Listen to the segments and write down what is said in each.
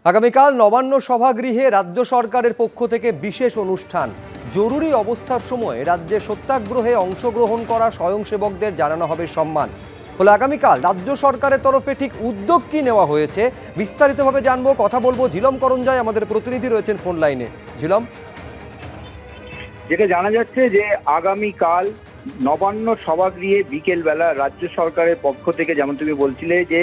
আগামীকাল নবান্ন সভাগৃহে রাজ্য সরকারের পক্ষ থেকে বিশেষ অনুষ্ঠান। জরুরি অবস্থার সময় রাজ্যে সত্যাগ্রহে অংশগ্রহণ করা স্বয়ংসেবকদের জানানো হবে সম্মান। ফলে আগামীকাল রাজ্য সরকারের তরফে ঠিক উদ্যোগ কি নেওয়া হয়েছে বিস্তারিতভাবে জানবো, কথা বলবো। ঝিলম করঞ্জয় আমাদের প্রতিনিধি রয়েছেন ফোন লাইনে। ঝিলম, যেটা জানা যাচ্ছে যে আগামীকাল নবান্ন সভাগৃহে বিকেলবেলা রাজ্য সরকারের পক্ষ থেকে, যেমন তুমি বলছিলে যে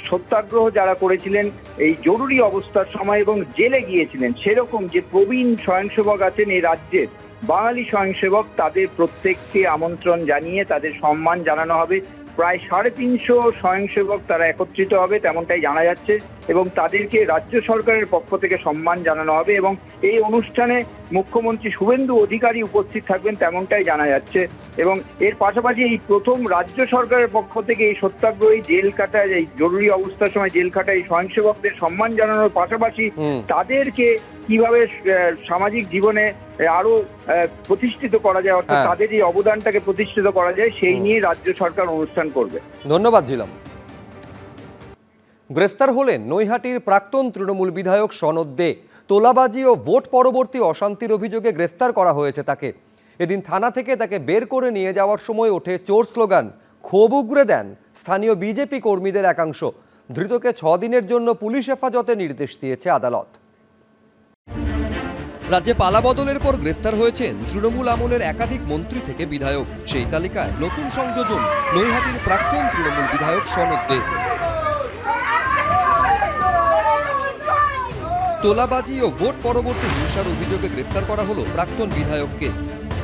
সত্যাগ্রহ যারা করেছিলেন এই জরুরি অবস্থার সময় এবং জেলে গিয়েছিলেন, সেরকম যে প্রবীণ স্বয়ংসেবক আছেন এই রাজ্যের, বাঙালি স্বয়ংসেবক, তাদের প্রত্যেককে আমন্ত্রণ জানিয়ে তাদের সম্মান জানানো হবে। প্রায় 350 স্বয়ংসেবক তারা একত্রিত হবে তেমনটাই জানা যাচ্ছে এবং তাদেরকে রাজ্য সরকারের পক্ষ থেকে সম্মান জানানো হবে এবং এই অনুষ্ঠানে মুখ্যমন্ত্রী শুভেন্দু অধিকারী উপস্থিত থাকবেন তেমনটাই জানা যাচ্ছে। এবং এর পাশাপাশি এই প্রথম রাজ্য সরকারের পক্ষ থেকে এই সত্যাগ্রহী জেল কাটা, এই জরুরি অবস্থার সময় জেল কাটা এই স্বয়ংসেবকদের সম্মান জানানোর পাশাপাশি তাদেরকে কিভাবে সামাজিক জীবনে আরো প্রতিষ্ঠিত করা যায়, অর্থাৎ তাদের এই অবদানটাকে প্রতিষ্ঠিত করা যায়, সেই নিয়ে রাজ্য সরকার অনুষ্ঠান করবে। ধন্যবাদ ঝিলম। গ্রেফতার হলেন নৈহাটির প্রাক্তন তৃণমূল বিধায়ক সনদ দে। তোলাবাজি ও ভোট পরবর্তী অশান্তির অভিযোগে গ্রেফতার করা হয়েছে তাকে। এদিন থানা থেকে তাকে বের করে নিয়ে যাওয়ার সময় ওঠে চোর স্লোগান। ক্ষোভ উগরে দেন স্থানীয় বিজেপি কর্মীদের একাংশ। ধৃতকে 6 দিনের জন্য পুলিশ হেফাজতে নির্দেশ দিয়েছে আদালত। রাজ্যে পালাবদলের পর গ্রেফতার হয়েছেন তৃণমূল আমলের একাধিক মন্ত্রী থেকে বিধায়ক। সেই তালিকায় নতুন সংযোজন নৈহাটির প্রাক্তন তৃণমূল বিধায়ক সনদ দে। তোলাবাজি ও ভোট পরবর্তী হিংসার অভিযোগে গ্রেফতার করা হলো প্রাক্তন বিধায়ককে।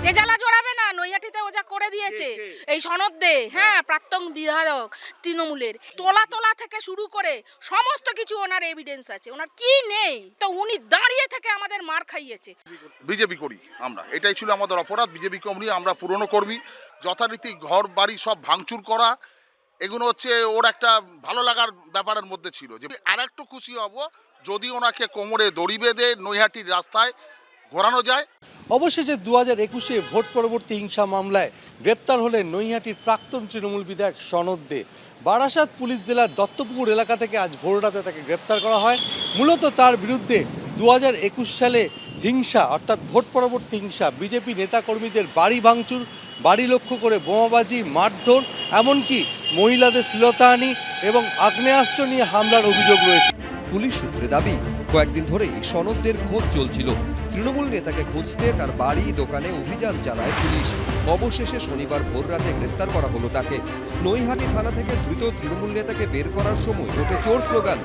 রেজালা জড়াবে না, নৈহাটিতে ওজা করে দিয়েছে এই সনদ দে। হ্যাঁ, প্রাক্তন বিধায়ক তৃণমূলের, তোলা থেকে শুরু করে সমস্ত কিছু ওনার এভিডেন্স আছে। ওনার কি নেই তো উনি দাঁড়িয়ে থেকে আমাদের মার খাইয়েছে। বিজেপি করি আমরা, এটাই ছিল আমাদের অপরাধ। বিজেপি কর্মী আমরা, পুরনো কর্মী, যথারীতি ঘর বাড়ি সব ভাঙচুর করা, এগুলো হচ্ছে ওর একটা ভালো লাগার ব্যাপারের মধ্যে ছিল। যে আর একটু খুশি হব যদি ওনাকে কোমরে দড়ি বেঁধে নৈহাটির রাস্তায় ঘোরানো যায়। অবশেষে 2021-এ ভোট পরবর্তী হিংসা মামলায় গ্রেপ্তার হলেন নৈহাটির প্রাক্তন তৃণমূল বিধায়ক সনদ দে। বারাসাত পুলিশ জেলার দত্তপুকুর এলাকা থেকে আজ ভোররাতে তাকে গ্রেপ্তার করা হয়। মূলত তার বিরুদ্ধে 2021 সালে হিংসা, অর্থাৎ ভোট পরবর্তী হিংসা, বিজেপি নেতাকর্মীদের বাড়ি ভাঙচুর, বাড়ি লক্ষ্য করে বোমাবাজি, মারধর, এমনকি মহিলাদের শ্লীলতাহানি এবং আগ্নেয়াস্ত্র নিয়ে হামলার অভিযোগ রয়েছে। পুলিশ সূত্রে দাবি, কয়েকদিন ধরেই সনদদের খোঁজ চলছিল। তৃণমূল নেতাকে খুঁজতে তার বাড়ি দোকানে অভিযান চালায় পুলিশ। অবশেষে শনিবার ভোররাতে গ্রেপ্তার করা হলো তাকে। নৈহাটি থানা থেকে ধৃত তৃণমূল নেতাকে বের করার সময় ওঠে চোর স্লোগান।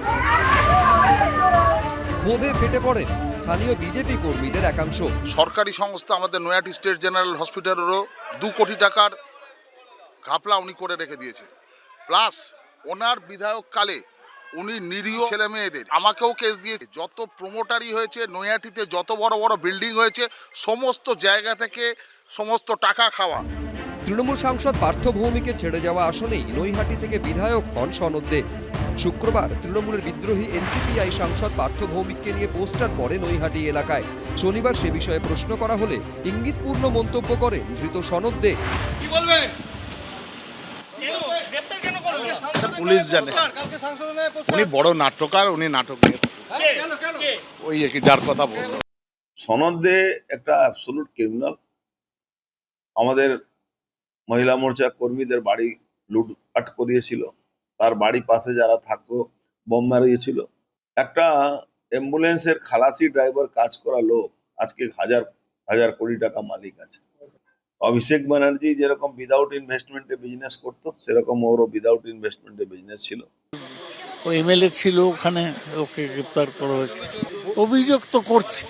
ক্ষোভে ফেটে পড়েন স্থানীয় বিজেপি কর্মীদের একাংশ। সরকারি সংস্থা আমাদের নৈহাটি স্টেট জেনারেল হসপিটালেরও 2 কোটি টাকার ঘাপলা উনি করে রেখে দিয়েছেন। প্লাস ওনার বিধায়ক কালে উনি নিরীহ ছেলে মেয়েদের, আমাকেও কেস দিয়েছে। যত প্রমোটারি হয়েছে নৈহাটিতে, যত বড় বড় বিল্ডিং হয়েছে, সমস্ত জায়গা থেকে সমস্ত টাকা খাওয়া। তৃণমূল সাংসদ পার্থ ভৌমিকে ছেড়ে যাওয়া আসনেই নৈহাটি থেকে বিধায়ক হন সনদ দে। শুক্রবার তৃণমূলের বিদ্রোহী এনসিপিআই সাংসদ পার্থ ভৌমিককে নিয়ে পোস্টার পড়ে নৈহাটি এলাকায়। শনিবার সে বিষয়ে প্রশ্ন করা হলে ইঙ্গিতপূর্ণ মন্তব্য করেন ধৃত সনদ দে। কি বলবেন? পুলিশ জানে, উনি বড় নাট্যকার, উনি নাটক নিয়ে ওই যার কথা বলল। সনদ দে একটা অ্যাবসলিউট ক্রিমিনাল। আমাদের মহিলা মোর্চা কর্মীদের বাড়ি লুটপাট করিয়েছিল, তার বাড়ি পাশে যারা থাকতো বোম মারিয়েছিল। একটা অ্যাম্বুলেন্সের খালাসি ড্রাইভার কাজ করা লোক আজকে হাজার কোটি টাকা মালিক আছে। অভিষেক ব্যানার্জি যেরকম উইদাউট ইনভেস্টমেন্টে বিজনেস করতো, সেরকম ওরও উইদাউট ইনভেস্টমেন্টে বিজনেস ছিল। ও এমএলএ ছিল ওখানে, ওকে গ্রেপ্তার করা হয়েছে। অভিযোগ তো করছে,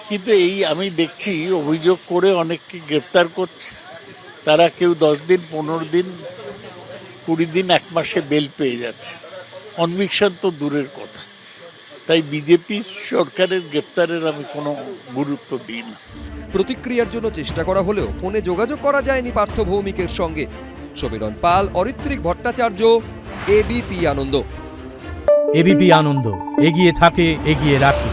কিন্তু এই আমি দেখছি অভিযোগ করে অনেককে গ্রেপ্তার করছে। তারা কেউ 10 দিন, 15 দিন, 20 দিন, 1 মাসে বেল পেয়ে যাচ্ছে। কনভিকশন তো দূরের কথা। তাই বিজেপি সরকারের গ্রেপ্তারের আমি কোনো গুরুত্ব দিই না। প্রতিক্রিয়ার জন্য চেষ্টা করা হলেও ফোনে যোগাযোগ করা যায়নি পার্থ ভৌমিকের সঙ্গে। সমীরণ পাল, অরিত্রিক ভট্টাচার্য, এবিপি আনন্দ। এবিপি আনন্দ, এগিয়ে থাকে, এগিয়ে রাখে।